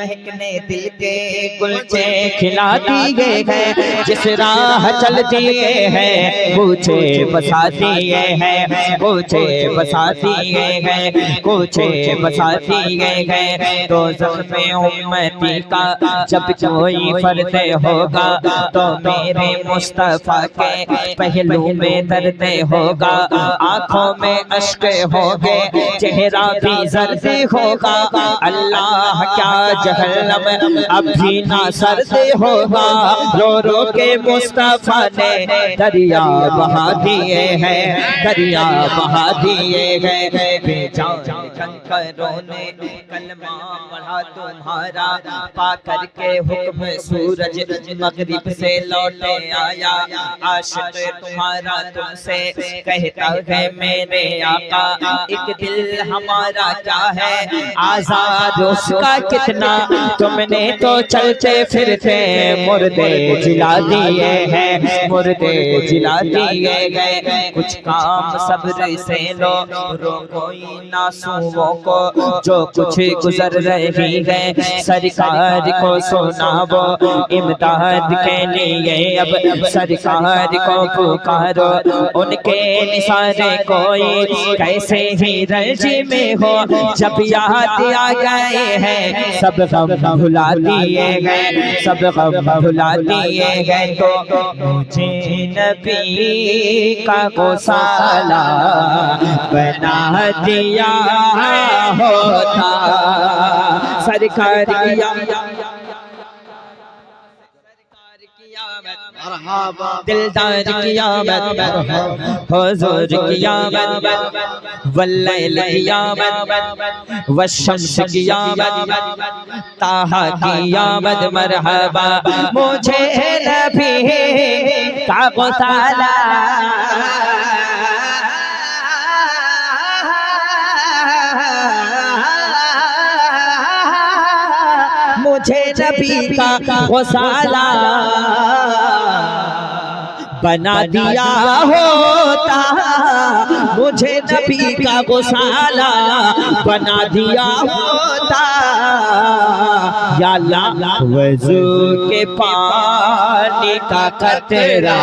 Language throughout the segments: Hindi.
महकने दिल के गुलचे खिला दिए हैं, जिस राह चल दिए हैं पूछे बसा दिए हैं, पूछे बसा दिए हैं, पूछे बसा दिए हैं। तो ज़ख्म उम्मती का जब कोई फर्द होगा तो मेरे मुस्तफा के पहलू में दर्द होगा, आँखों में अश्क होंगे, चेहरा भी जर्द होगा। अल्लाह क्या जहन्नम अब भी ना सर्द होगा, रो रो के मुस्तफा ने दरिया बहा दिए हैं, दरिया बहा दिए हैं। बेजान कंकरों ने कलमा पढ़ा तुम्हारा, पा करके हुक्म सूरज मगरिब से लौटे आया। आशिक तुम्हारा तुमसे कहता है मेरे आका, एक दिल हमारा क्या है आजाद उसका कितना, तुमने तो चलते फिरते मुर्दे जिला दिए हैं, मुर्दे जिला दिए गए। कुछ काम सब्र से लो, रोको नासुओं को जो कुछ गुजर रही है, सरकार को सुनाओ इमदाद के लिए, अब सरकार को पुकारो, उनके निसारे कोई कैसे ही रंज में हो। जब याद आ गए हैं सब गम भुला दिए गए, सब गम भुला दिए गए। तो मुझे नबी का गौसाला बना दिया होता, सरकार किया दिलदार कियामत, हुजूर कियामत, वल्लैल कियामत, वशम्स कियामत, ताहा कियामत। मरहबा मुझे नबी का गौसाला मुझे नबी का गौसाला बना दिया होता, मुझे नबी का गौसाला बना दिया होता। या अल्लाह वज़ू के पानी का कतरा,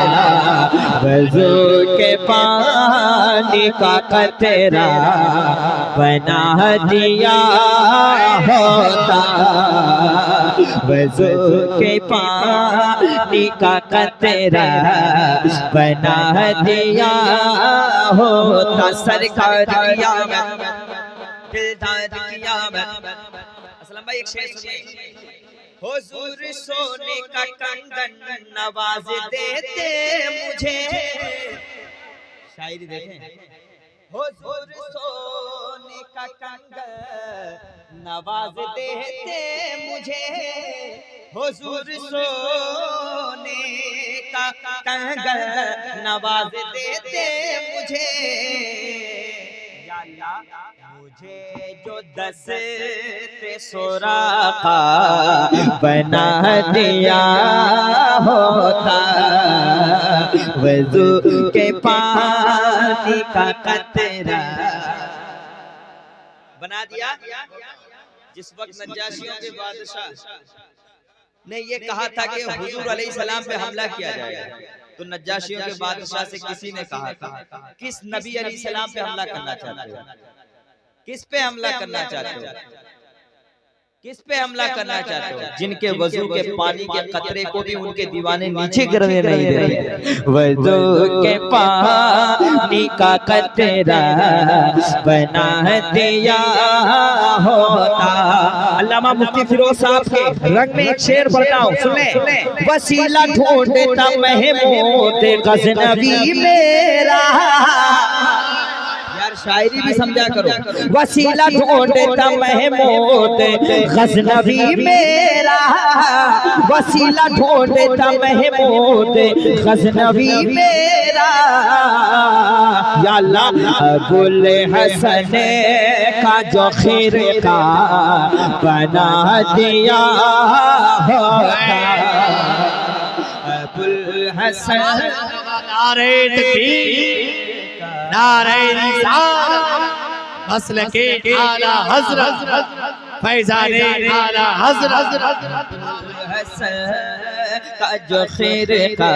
वज़ू के पानी का कतरा बना दिया होता, वज़ू के पानी का कतरा बना दिया होता। सरकार कियामत, दिलदार कियामत। असलम भाई एक शेर सुनिए। हुजूर सोने का कंगन नवाज देते मुझे, शायरी देखें। हुजूर सोने का कंगन नवाज देते मुझे, हुजूर सोने का कंगन नवाज देते मुझे। या अल्लाह मुझे जो दस्ते सुराखा बना दिया होता, वज़ू के पानी का कतरा बना दिया। जिस वक्त नज्जाशियों के बादशाह ने ये कहा था कि हुजूर अलैहिस्सलाम पे हमला किया जाएगा, तो नज्जाशियों के बादशाह से किसी ने कहा था किस नबी अलैहिस्सलाम पे हमला करना चाहते हो, किस पे हमला करना चाहते हो, किस पे हमला करना चाहते हो? जिनके वजू के पानी के कतरे को भी उनके दीवाने नीचे गिरने नहीं दे रहे। वजू के पानी का कतरा बना दिया होता। अल्लामा मुफ्ती फिरोज साहब के रंग में एक शेर पढ़ता हूँ, सुन ले। वसीला ढूंढता महमूद गज़नवी मेरा, शायरी भी समझा करो। वसीला ढूंढता महमूद गज़नवी मेरा, वसीला ढूंढता महमूद गज़नवी मेरा। या अल्लाह अबुल हसन का जो खैर का बना दिया होता, अबुल हसन नारे रिसालत मसलके आला हज़रत फैजाने आला हजरत का जो खैर का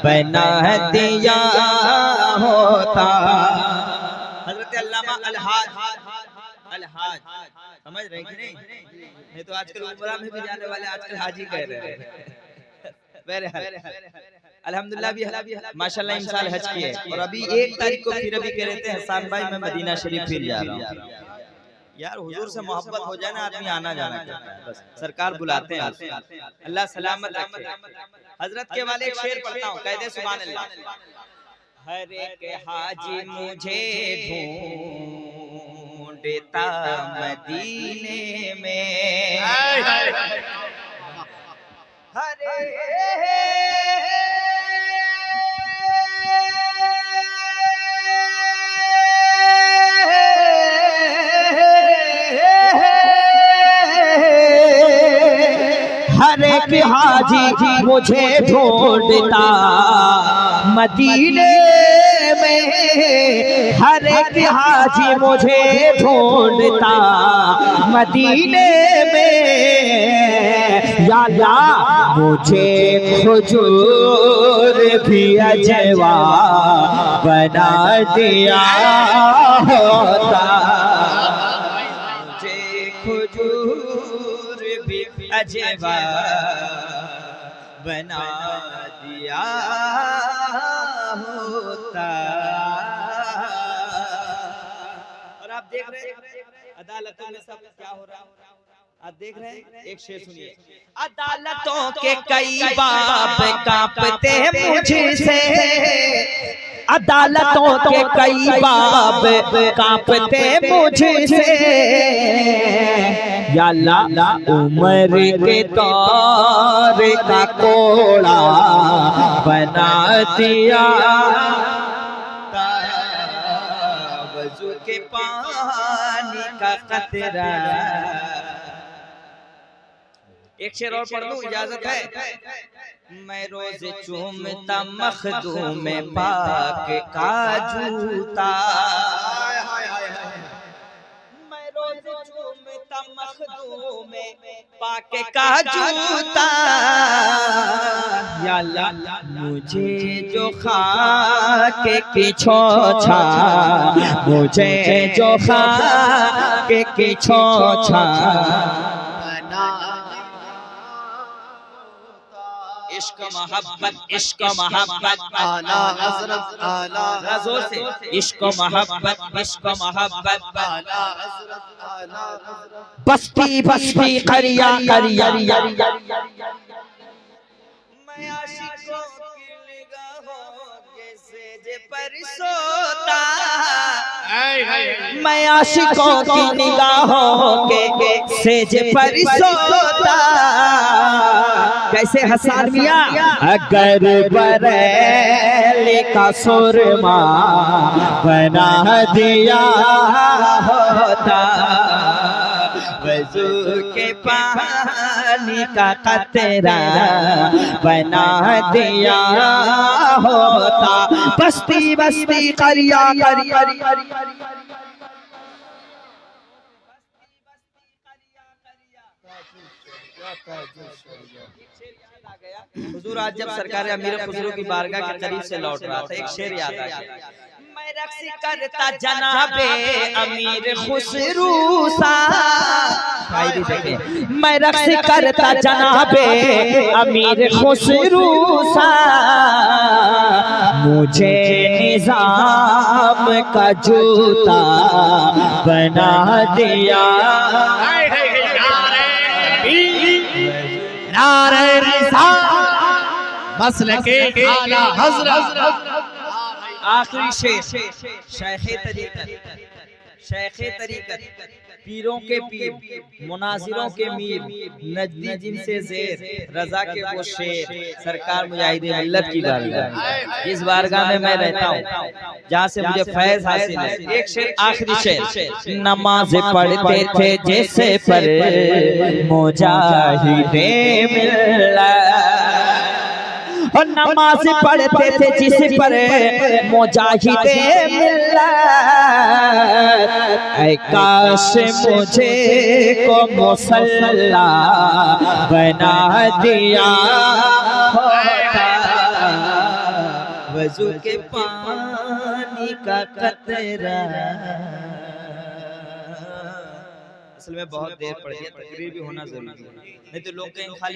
बना दिया होता। हजरत अल्लामा अलहाज समझ रहे कि नहीं तो आजकल उमरा में भी जाने वाले आजकल हाजी कह रहे हैं। अल्हम्दुलिल्लाह भी माशाल्लाह इन साल हज किए और अभी 1 तारीख को फिर अभी कह रहे थे हसन भाई मैं मदीना शरीफ फिर जा रहा हूँ। यार हुजूर से मोहब्बत हो जाए ना आदमी आना जाना करता है, बस सरकार बुलाते हैं। अल्लाह सलामत रखे। हजरत के वाले एक शेर पढ़ता हूँ, कह दे सुभान अल्लाह। हर एक हाजी मुझे ढूंढता मदीने में, हर एक हाजी मुझे ढूंढता मदीने में, हर एक हाजी मुझे ढूंढता मदीने में। या अल्लाह मुझे हुजूर भी अजवा बना दिया होता, मुझे हुजूर भी अजवा बना दिया होता। और आप देख रहे हैं अदालतों में सब क्या हो रहा है, आप देख रहे हैं। एक शेर सुनिए। अदालतों के कई बाप कांपते हैं मुझसे, अदालतों के कई बाप कांपते मुझसे। या अल्लाह उम्र के दौर का कोड़ा बना दिया, वज़ू के पानी का कतरा। एक शेर और पढ़ लूं, इजाजत है। मैं रोज चूमता मखदूम पाक का जूता, मैं रोज चूमता मखदूम पाक का जूता। या अल्लाह मुझे जो खाक की छोछा, मुझे जो खाक की छोछा। इश्क मोहब्बत आला हज़रत आला जोर से, इश्क मोहब्बत आला हज़रत आला बस्ती बस्ती करिया करिया। मैं आशिकों की निगाहों के सेज पर सोता, मैं आशिकों की निगाहों के सेज पर सोता। कैसे हसन मियां, अगर बरेली का सुरमा बना दिया होता, वज़ू के पानी का कतरा बना दिया होता। बस्ती बस्ती करिया करिया। हुजूर आज जब सरकार अमीर खुसरो की बारगाह के करीब से लौट रहा था, एक शेर याद आ गया। मैं रक्स करता जनाबे अमीर खुसरो सा, मैं रक्स करता जनाबे अमीर खुसरो सा। मुझे निजाम का जूता बना दिया, नारे रिसालत मसलके आला हज़रत। आखिरी शेर, शेखे तरीक़त पीरों के पीर, मुनाजिरों के मीर, नजदी जिनसे ज़ेर, रज़ा के वो शेर, सरकार मुजाहिद मिल्लत की बारगाह, जिस बारगाह में मैं रहता हूँ, जहाँ से मुझे फैज़ हासिल है। एक शेर, आखिरी शेर। नमाज पढ़ते थे जैसे पर मुजाहिदे मिल्लत, और नमाज पढ़ते थे जिस पर मुजाहिदे मिल्लत, ऐ काश मुझे को मुसल्ला बना दिया होता, वज़ू के पानी का कतरा। असल में बहुत देर पड़ गई, तकरीर भी होना जरूरी है, नहीं तो लोग कहीं खाली